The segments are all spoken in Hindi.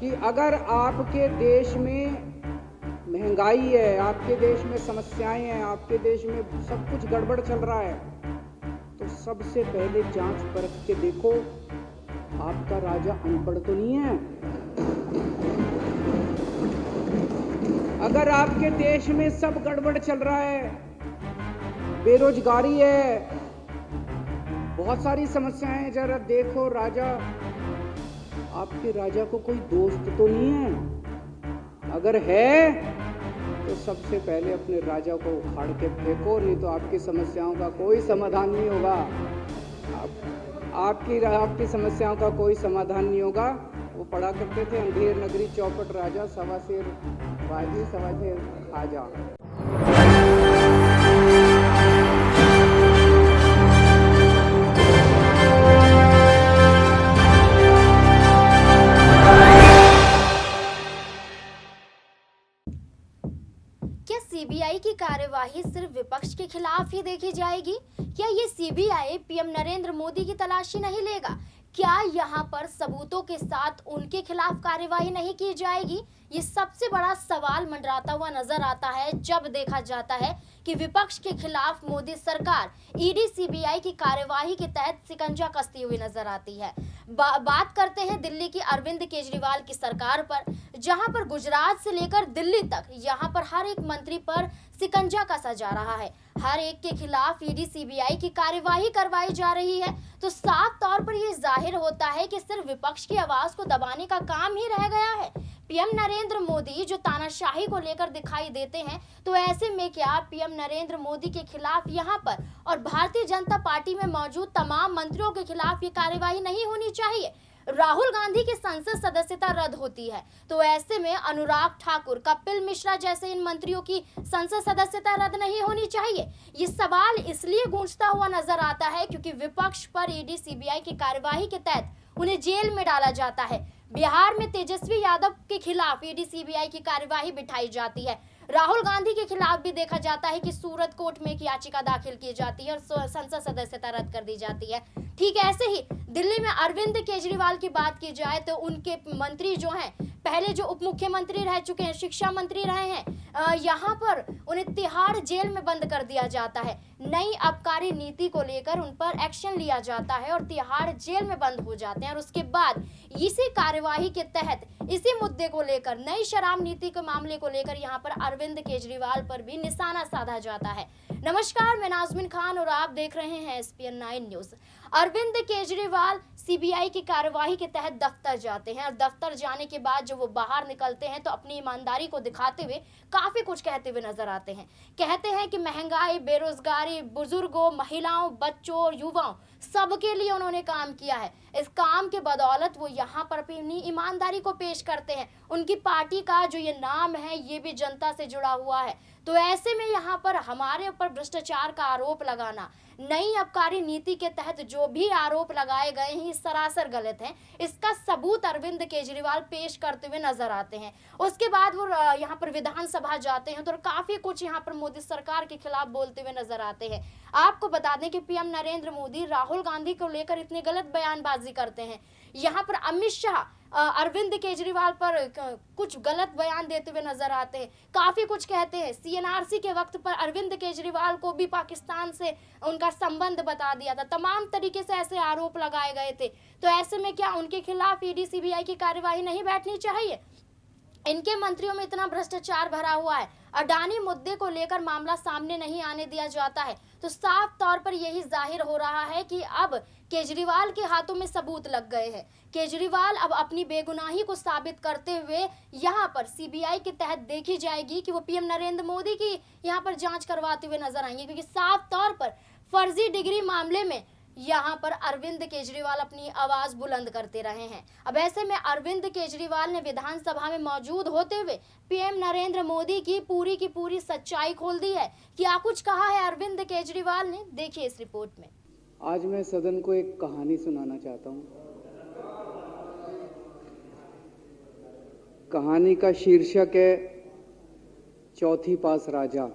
कि अगर आपके देश में महंगाई है, आपके देश में समस्याएं हैं, आपके देश में सब कुछ गड़बड़ चल रहा है, तो सबसे पहले जांच परख के देखो आपका राजा अनपढ़ तो नहीं है। अगर आपके देश में सब गड़बड़ चल रहा है, बेरोजगारी है, बहुत सारी समस्याएं हैं, जरा देखो राजा, आपके राजा को कोई दोस्त तो नहीं है। अगर है तो सबसे पहले अपने राजा को उखाड़ के फेंको, नहीं तो आपकी समस्याओं का कोई समाधान नहीं होगा। आपकी समस्याओं का कोई समाधान नहीं होगा। वो पढ़ा करते थे, अंधेर नगरी चौपट राजा, सवा शेर बाजी सवा शेर खाजा। क्या सीबीआई की कार्यवाही सिर्फ विपक्ष के खिलाफ ही देखी जाएगी? क्या ये सीबीआई पीएम नरेंद्र मोदी की तलाशी नहीं लेगा? क्या यहाँ पर सबूतों के साथ उनके खिलाफ कार्यवाही नहीं की जाएगी? ये सबसे बड़ा सवाल मंडराता हुआ नजर आता है जब देखा जाता है कि विपक्ष के खिलाफ मोदी सरकार ईडी सीबीआई की कार्यवाही के तहत शिकंजा कसती हुई नजर आती है। बात करते हैं दिल्ली की अरविंद केजरीवाल की सरकार पर, जहां पर गुजरात से लेकर दिल्ली तक यहां पर हर एक मंत्री पर शिकंजा कसा जा रहा है। हर एक के खिलाफ ईडी सीबीआई की कार्यवाही करवाई जा रही है। तो साफ तौर पर यह जाहिर होता है कि सिर्फ विपक्ष की आवाज को दबाने का काम ही रह गया है। पीएम नरेंद्र मोदी जो तानाशाही को लेकर दिखाई देते हैं, तो ऐसे में क्या पीएम नरेंद्र मोदी के खिलाफ यहाँ पर और भारतीय जनता पार्टी में मौजूद तमाम मंत्रियों के खिलाफ ये कार्यवाही नहीं होनी चाहिए? राहुल गांधी की संसद सदस्यता रद्द होती है, तो ऐसे में अनुराग ठाकुर, कपिल मिश्रा जैसे इन मंत्रियों की संसद सदस्यता रद्द नहीं होनी चाहिए। ये सवाल इसलिए गूंजता हुआ नजर आता है क्योंकि विपक्ष पर ईडी सीबीआई की कार्यवाही के तहत उन्हें जेल में डाला जाता है। बिहार में तेजस्वी यादव के खिलाफ ईडी सीबीआई की कार्यवाही बिठाई जाती है। राहुल गांधी के खिलाफ भी देखा जाता है कि सूरत कोर्ट में एक याचिका दाखिल की जाती है और संसद सदस्यता रद्द कर दी जाती है। ठीक ऐसे ही दिल्ली में अरविंद केजरीवाल की बात की जाए तो उनके मंत्री जो हैं, पहले जो उप मुख्यमंत्री रह चुके हैं, शिक्षा मंत्री रहे हैं, यहाँ पर उन्हें तिहाड़ जेल में बंद कर दिया जाता है। नई आबकारी नीति को लेकर उन पर एक्शन लिया जाता है और तिहाड़ जेल में बंद हो जाते हैं। और उसके बाद इसी कार्यवाही के तहत इसी मुद्दे को लेकर, नई शराब नीति के मामले को लेकर यहाँ पर अरविंद केजरीवाल पर भी निशाना साधा जाता है। नमस्कार, मैं नाज़मीन खान और आप देख रहे हैं SPN 9 news. Arvind Kejriwal CBI की कार्यवाही के तहत दफ्तर जाते हैं और दफ्तर जाने के बाद जब वो बाहर निकलते हैं तो अपनी ईमानदारी को दिखाते हुए काफी कुछ कहते हुए नजर आते हैं। कहते हैं कि महंगाई, बेरोजगारी, बुजुर्गों, महिलाओं, बच्चों और युवाओं सबके लिए उन्होंने काम किया है। इस काम के बदौलत वो यहाँ पर अपनी ईमानदारी को पेश करते हैं। उनकी पार्टी का जो ये नाम है ये भी जनता से जुड़ा हुआ है। तो ऐसे में यहाँ पर हमारे ऊपर भ्रष्टाचार का आरोप लगाना, नई आबकारी नीति के तहत जो भी आरोप लगाए गए हैं सरासर गलत हैं। इसका सबूत अरविंद केजरीवाल पेश करते हुए नजर आते हैं। उसके बाद वो यहाँ पर विधानसभा जाते हैं तो काफी कुछ यहाँ पर मोदी सरकार के खिलाफ बोलते हुए नजर आते हैं। आपको बता दें कि पीएम नरेंद्र मोदी राहुल गांधी को लेकर इतनी गलत बयानबाजी करते हैं। यहाँ पर अमित शाह अरविंद केजरीवाल पर कुछ गलत बयान देते हुए नजर आते हैं, काफी कुछ कहते हैं। CNRC के वक्त पर अरविंद केजरीवाल को भी पाकिस्तान से उनका संबंध बता दिया था। तमाम तरीके से ऐसे आरोप लगाए गए थे। तो ऐसे में क्या उनके खिलाफ ईडी सीबीआई की कार्यवाही नहीं बैठनी चाहिए? इनके मंत्रियों में इतना भ्रष्टाचार भरा हुआ है, अडानी मुद्दे को लेकर मामला सामने नहीं आने दिया जाता है। तो साफ तौर पर यही जाहिर हो रहा है कि अब केजरीवाल के हाथों में सबूत लग गए हैं। केजरीवाल अब अपनी बेगुनाही को साबित करते हुए यहाँ पर सीबीआई के तहत देखी जाएगी कि वो पीएम नरेंद्र मोदी की यहाँ पर जांच करवाते हुए नजर आएंगे, क्योंकि साफ तौर पर फर्जी डिग्री मामले में यहाँ पर अरविंद केजरीवाल अपनी आवाज बुलंद करते रहे हैं। अब ऐसे में अरविंद केजरीवाल ने विधानसभा में मौजूद होते हुए पीएम नरेंद्र मोदी की पूरी सच्चाई खोल दी है। क्या कुछ कहा है अरविंद केजरीवाल ने, देखिए इस रिपोर्ट में। आज मैं सदन को एक कहानी सुनाना चाहता हूँ। कहानी का शीर्षक है चौथी पास राजा।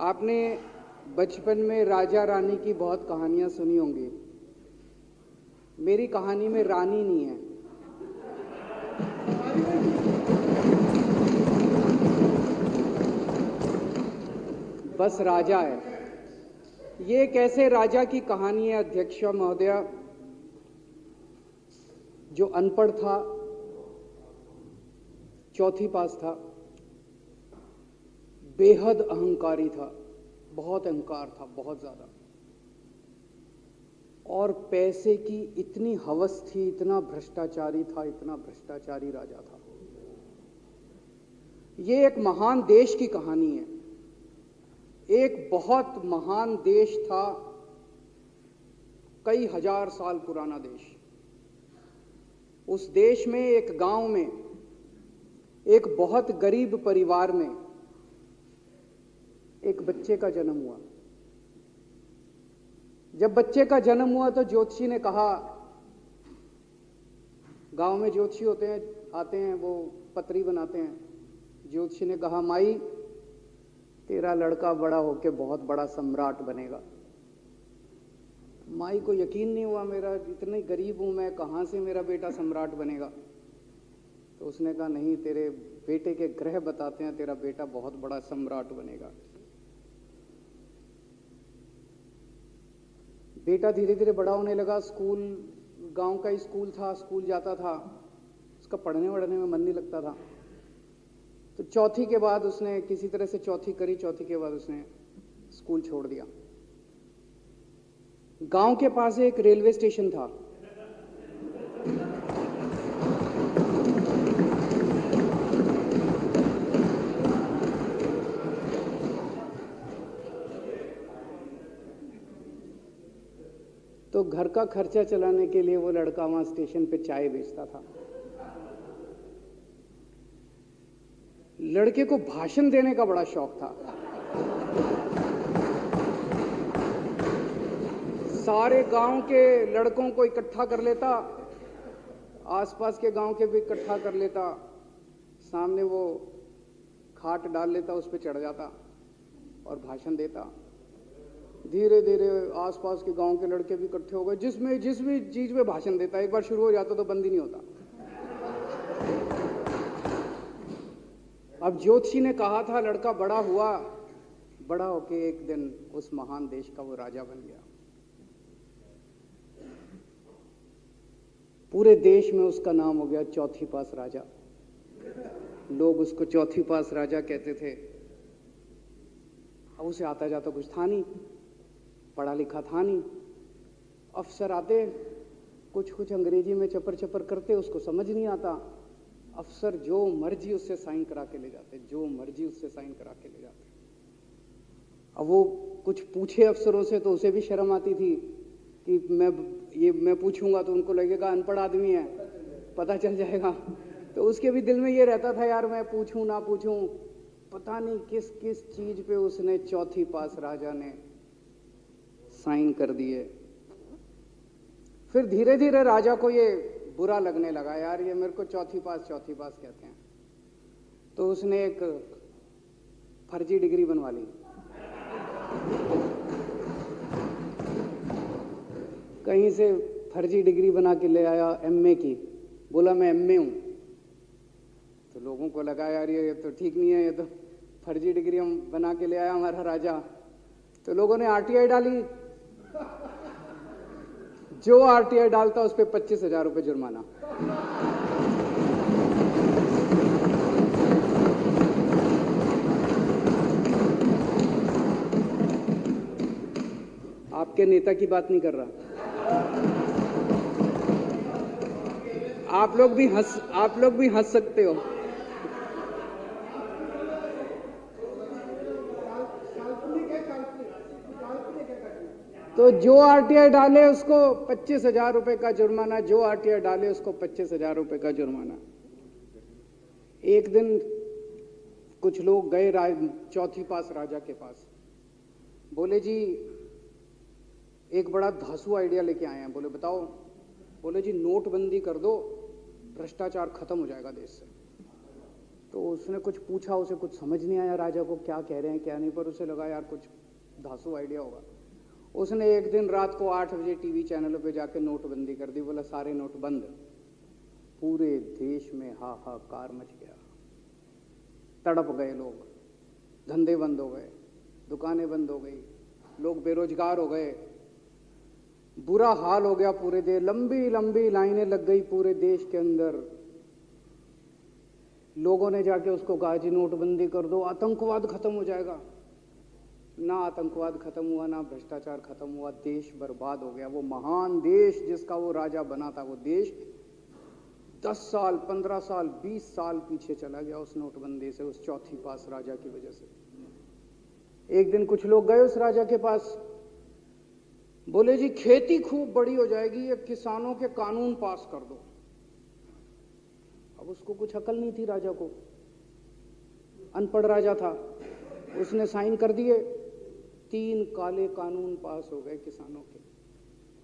आपने बचपन में राजा रानी की बहुत कहानियां सुनी होंगी। मेरी कहानी में रानी नहीं है, बस राजा है। ये कैसे राजा की कहानी है अध्यक्ष महोदया, जो अनपढ़ था, चौथी पास था, बेहद अहंकारी था, बहुत अहंकार था, बहुत ज्यादा, और पैसे की इतनी हवस थी, इतना भ्रष्टाचारी था, इतना भ्रष्टाचारी राजा था। ये एक महान देश की कहानी है। एक बहुत महान देश था, कई हजार साल पुराना देश। उस देश में एक गांव में एक बहुत गरीब परिवार में एक बच्चे का जन्म हुआ। जब बच्चे का जन्म हुआ तो ज्योतिषी ने कहा, गांव में ज्योतिषी होते हैं, आते हैं, वो पत्री बनाते हैं। ज्योतिषी ने कहा, माई तेरा लड़का बड़ा होके बहुत बड़ा सम्राट बनेगा। माई को यकीन नहीं हुआ, मेरा इतने गरीब हूं मैं, कहां से मेरा बेटा सम्राट बनेगा। तो उसने कहा, नहीं, तेरे बेटे के ग्रह बताते हैं तेरा बेटा बहुत बड़ा सम्राट बनेगा। बेटा धीरे धीरे बड़ा होने लगा। स्कूल, गांव का ही स्कूल था, स्कूल जाता था, उसका पढ़ने वढ़ने में मन नहीं लगता था। तो चौथी के बाद उसने किसी तरह से चौथी करी, चौथी के बाद उसने स्कूल छोड़ दिया। गांव के पास एक रेलवे स्टेशन था। तो घर का खर्चा चलाने के लिए वो लड़का वहां स्टेशन पे चाय बेचता था। लड़के को भाषण देने का बड़ा शौक था। सारे गांव के लड़कों को इकट्ठा कर लेता, आसपास के गांव के भी इकट्ठा कर लेता, सामने वो खाट डाल लेता, उस पर चढ़ जाता और भाषण देता। धीरे धीरे आसपास के गांव के लड़के भी इकट्ठे हो गए। जिस भी चीज में भाषण देता, एक बार शुरू हो जाता तो बंद ही नहीं होता। अब ज्योतिषी ने कहा था, लड़का बड़ा हुआ, बड़ा होके एक दिन उस महान देश का वो राजा बन गया। पूरे देश में उसका नाम हो गया चौथी पास राजा। लोग उसको चौथी पास राजा कहते थे। अब उसे आता जाता कुछ था नहीं, पढ़ा लिखा था नहीं। अफसर आते, कुछ अंग्रेजी में चपर चपर करते, उसको समझ नहीं आता। अफसर जो मर्जी उससे साइन करा के ले जाते, जो मर्जी उससे साइन करा के ले जाते। अब वो कुछ पूछे अफसरों से तो उसे भी शर्म आती थी कि मैं पूछूंगा तो उनको लगेगा अनपढ़ आदमी है, पता चल जाएगा। तो उसके भी दिल में ये रहता था, यार मैं पूछूं ना पूछूं। पता नहीं किस किस चीज पे उसने चौथी पास राजा ने साइन कर दिए। फिर धीरे धीरे राजा को ये बुरा लगने लगा, यार ये मेरे को चौथी पास कहते हैं। तो उसने एक फर्जी डिग्री बनवा ली। कहीं से फर्जी डिग्री बना के ले आया, एमए की। बोला मैं एमए हूं। तो लोगों को लगा, यार ये तो ठीक नहीं है, ये तो फर्जी डिग्री हम बना के ले आया हमारा राजा। तो लोगों ने आरटीआई डाली। जो आरटीआई डालता उस पर 25,000 रुपये जुर्माना। आपके नेता की बात नहीं कर रहा। आप लोग भी हंस सकते हो। तो जो आरटीआई डाले उसको 25,000 रुपए का जुर्माना, जो आरटीआई डाले उसको 25,000 रुपए का जुर्माना। एक दिन कुछ लोग गए चौथी पास राजा के पास। बोले जी एक बड़ा धांसू आइडिया लेके आए हैं। बोले बताओ। बोले जी नोटबंदी कर दो, भ्रष्टाचार खत्म हो जाएगा देश से। तो उसने कुछ पूछा, उसे कुछ समझ नहीं आया राजा को क्या कह रहे हैं क्या नहीं, पर उसे लगा यार कुछ धांसू आइडिया होगा। उसने एक दिन रात को 8 बजे टीवी चैनलों पे जाके नोटबंदी कर दी। बोला सारे नोट बंद। पूरे देश में हाहाकार मच गया, तड़प गए लोग, धंधे बंद हो गए, दुकानें बंद हो गई, लोग बेरोजगार हो गए, बुरा हाल हो गया पूरे देश। लंबी लंबी लाइनें लग गई पूरे देश के अंदर। लोगों ने जाके उसको कहा जी नोटबंदी कर दो, आतंकवाद खत्म हो जाएगा। ना आतंकवाद खत्म हुआ, ना भ्रष्टाचार खत्म हुआ, देश बर्बाद हो गया। वो महान देश जिसका वो राजा बना था, वो देश 10 साल 15 साल 20 साल पीछे चला गया उस नोटबंदी से, उस चौथी पास राजा की वजह से। एक दिन कुछ लोग गए उस राजा के पास, बोले जी खेती खूब बड़ी हो जाएगी, ये किसानों के कानून पास कर दो। अब उसको कुछ अकल नहीं थी राजा को, अनपढ़ राजा था। उसने साइन कर दिए, 3 काले कानून पास हो गए किसानों के।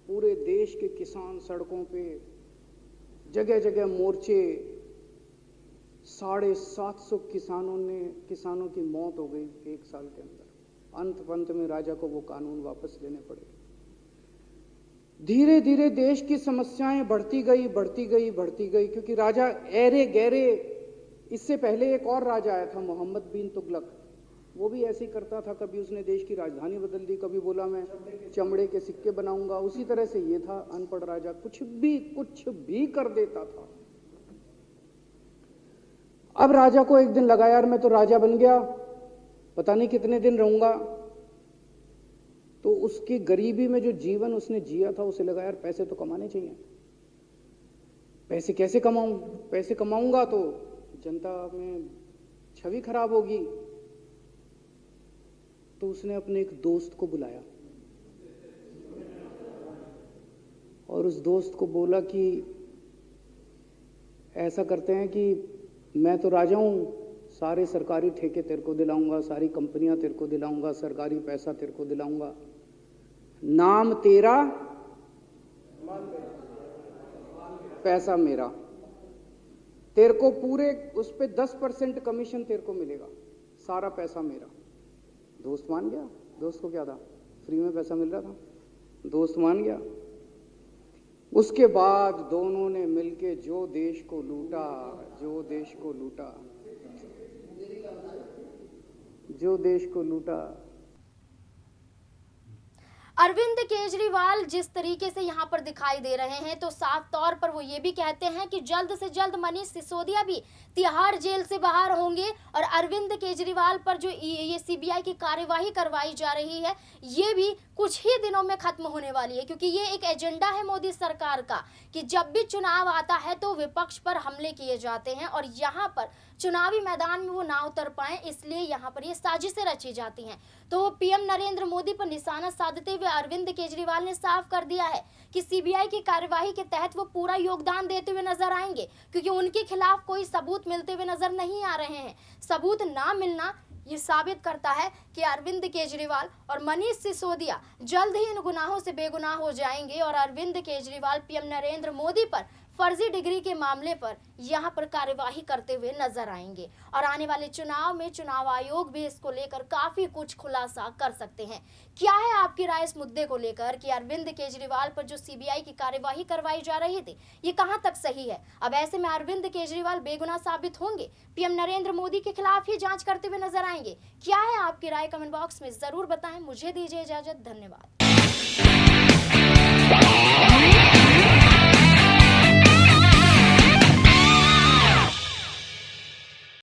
पूरे देश के किसान सड़कों पे, जगह जगह मोर्चे, 750 किसानों की मौत हो गई 1 साल के अंदर। अंत में राजा को वो कानून वापस लेने पड़े। धीरे धीरे देश की समस्याएं बढ़ती गई, क्योंकि राजा ऐरे गहरे। इससे पहले एक और राजा आया था, मोहम्मद बिन तुगलक। वो भी ऐसे ही करता था, कभी उसने देश की राजधानी बदल दी, कभी बोला मैं चमड़े के सिक्के बनाऊंगा। उसी तरह से ये था अनपढ़ राजा, कुछ भी कर देता था। अब राजा को एक दिन लगा यार मैं तो राजा बन गया, पता नहीं कितने दिन रहूंगा। तो उसकी गरीबी में जो जीवन उसने जिया था, उसे लगा यार पैसे तो कमाने चाहिए। पैसे कैसे कमाऊं? पैसे कमाऊंगा तो जनता में छवि खराब होगी। तो उसने अपने एक दोस्त को बुलाया और उस दोस्त को बोला कि ऐसा करते हैं कि मैं तो राजा हूं, सारे सरकारी ठेके तेरे को दिलाऊंगा, सारी कंपनियां तेरे को दिलाऊंगा, सरकारी पैसा तेरे को दिलाऊंगा। नाम तेरा, पैसा मेरा। तेरे को पूरे उस पे 10% कमीशन तेरे को मिलेगा, सारा पैसा मेरा। दोस्त मान गया। दोस्त को क्या था, फ्री में पैसा मिल रहा था, दोस्त मान गया। उसके बाद दोनों ने मिलके जो देश को लूटा, जो देश को लूटा। अरविंद केजरीवाल जिस तरीके से यहाँ पर दिखाई दे रहे हैं, तो साफ तौर पर वो ये भी कहते हैं कि जल्द से जल्द मनीष सिसोदिया भी तिहाड़ जेल से बाहर होंगे और अरविंद केजरीवाल पर जो ये सीबीआई की कार्यवाही करवाई जा रही है, ये भी कुछ ही दिनों में खत्म होने वाली है। क्योंकि ये एक एजेंडा है मोदी सरकार का कि जब भी चुनाव आता है तो विपक्ष पर हमले किए जाते हैं और यहाँ पर चुनावी मैदान में वो ना उतर पाए, इसलिए यहाँ पर ये साजिशें रची जाती हैं। तो पीएम नरेंद्र मोदी पर निशाना साधते हुए अरविंद केजरीवाल ने साफ कर दिया है कि सीबीआई की कार्यवाही के तहत वो पूरा योगदान देते हुए नजर आएंगे, क्योंकि उनके खिलाफ कोई सबूत मिलते हुए नजर नहीं आ रहे हैं। सबूत ना मिलना ये साबित करता है कि अरविंद केजरीवाल और मनीष सिसोदिया जल्द ही इन गुनाहों से बेगुनाह हो जाएंगे और अरविंद केजरीवाल पीएम नरेंद्र मोदी पर फर्जी डिग्री के मामले पर यहां पर कार्यवाही करते हुए नजर आएंगे। और आने वाले चुनाव में चुनाव आयोग भी इसको लेकर काफी कुछ खुलासा कर सकते हैं। क्या है आपकी राय इस मुद्दे को लेकर कि अरविंद केजरीवाल पर जो सीबीआई की कार्यवाही करवाई जा रही थी, ये कहां तक सही है? अब ऐसे में अरविंद केजरीवाल बेगुनाह साबित होंगे, पीएम नरेंद्र मोदी के खिलाफ ही जांच करते हुए नजर आएंगे? क्या है आपकी राय? कमेंट बॉक्स में जरूर बताएं। मुझे दीजिए इजाजत, धन्यवाद।